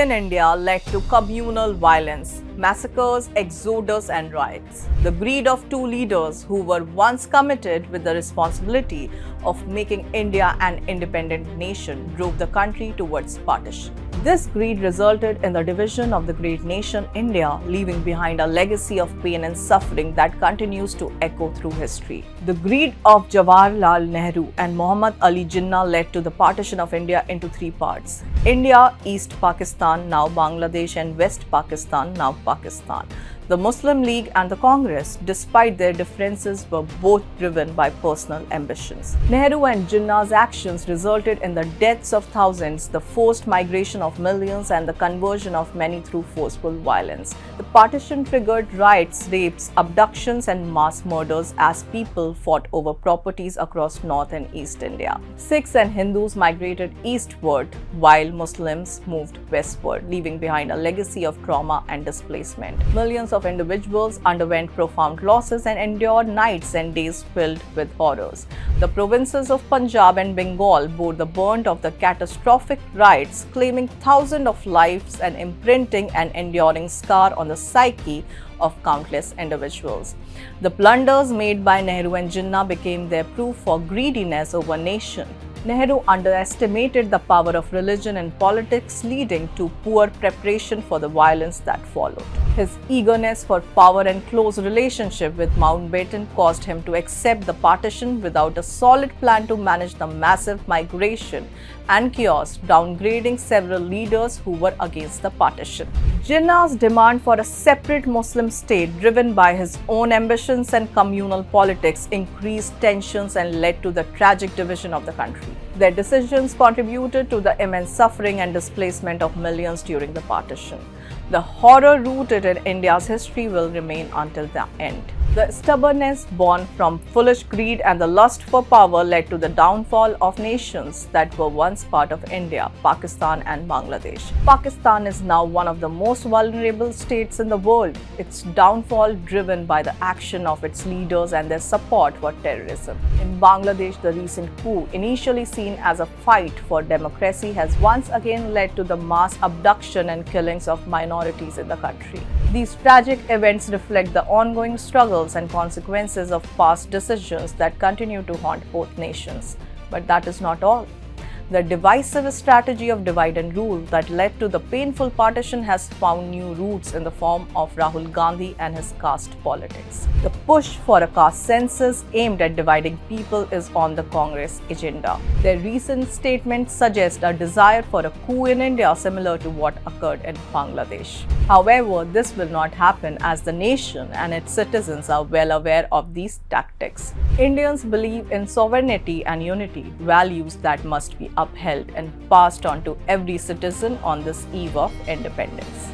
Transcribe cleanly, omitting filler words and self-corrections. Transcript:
in India led to communal violence, massacres, exodus, and riots. The greed of two leaders who were once committed with the responsibility of making India an independent nation drove the country towards partition. This greed resulted in the division of the great nation India, leaving behind a legacy of pain and suffering that continues to echo through history. The greed of Jawaharlal Nehru and Mohammed Jinnah led to the partition of India into three parts: India, East Pakistan, now Bangladesh, and West Pakistan, now Pakistan. The Muslim League and the Congress, despite their differences, were both driven by personal ambitions. Nehru and Jinnah's actions resulted in the deaths of thousands, the forced migration of millions, and the conversion of many through forceful violence. The partition triggered riots, rapes, abductions, and mass murders as people fought over properties across North and East India. Sikhs and Hindus migrated eastward, while Muslims moved westward, leaving behind a legacy of trauma and displacement. Millions of individuals underwent profound losses and endured nights and days filled with horrors. The provinces of Punjab and Bengal bore the brunt of the catastrophic riots, claiming thousands of lives and imprinting an enduring scar on the psyche of countless individuals. The blunders made by Nehru and Jinnah became their proof for greediness over nation. Nehru underestimated the power of religion and politics, leading to poor preparation for the violence that followed. His eagerness for power and close relationship with Mountbatten caused him to accept the partition without a solid plan to manage the massive migration and chaos, downgrading several leaders who were against the partition. Jinnah's demand for a separate Muslim state, driven by his own ambitions and communal politics, increased tensions and led to the tragic division of the country. Their decisions contributed to the immense suffering and displacement of millions during the partition. The horror rooted in India's history will remain until the end. The stubbornness born from foolish greed and the lust for power led to the downfall of nations that were once part of India, Pakistan, and Bangladesh. Pakistan is now one of the most vulnerable states in the world, its downfall driven by the action of its leaders and their support for terrorism. In Bangladesh, the recent coup, initially seen as a fight for democracy, has once again led to the mass abduction and killings of minorities in the country. These tragic events reflect the ongoing struggles and consequences of past decisions that continue to haunt both nations. But that is not all. The divisive strategy of divide and rule that led to the painful partition has found new roots in the form of Rahul Gandhi and his caste politics. The push for a caste census aimed at dividing people is on the Congress agenda. Their recent statements suggest a desire for a coup in India similar to what occurred in Bangladesh. However, this will not happen as the nation and its citizens are well aware of these tactics. Indians believe in sovereignty and unity, values that must be upheld and passed on to every citizen on this eve of independence.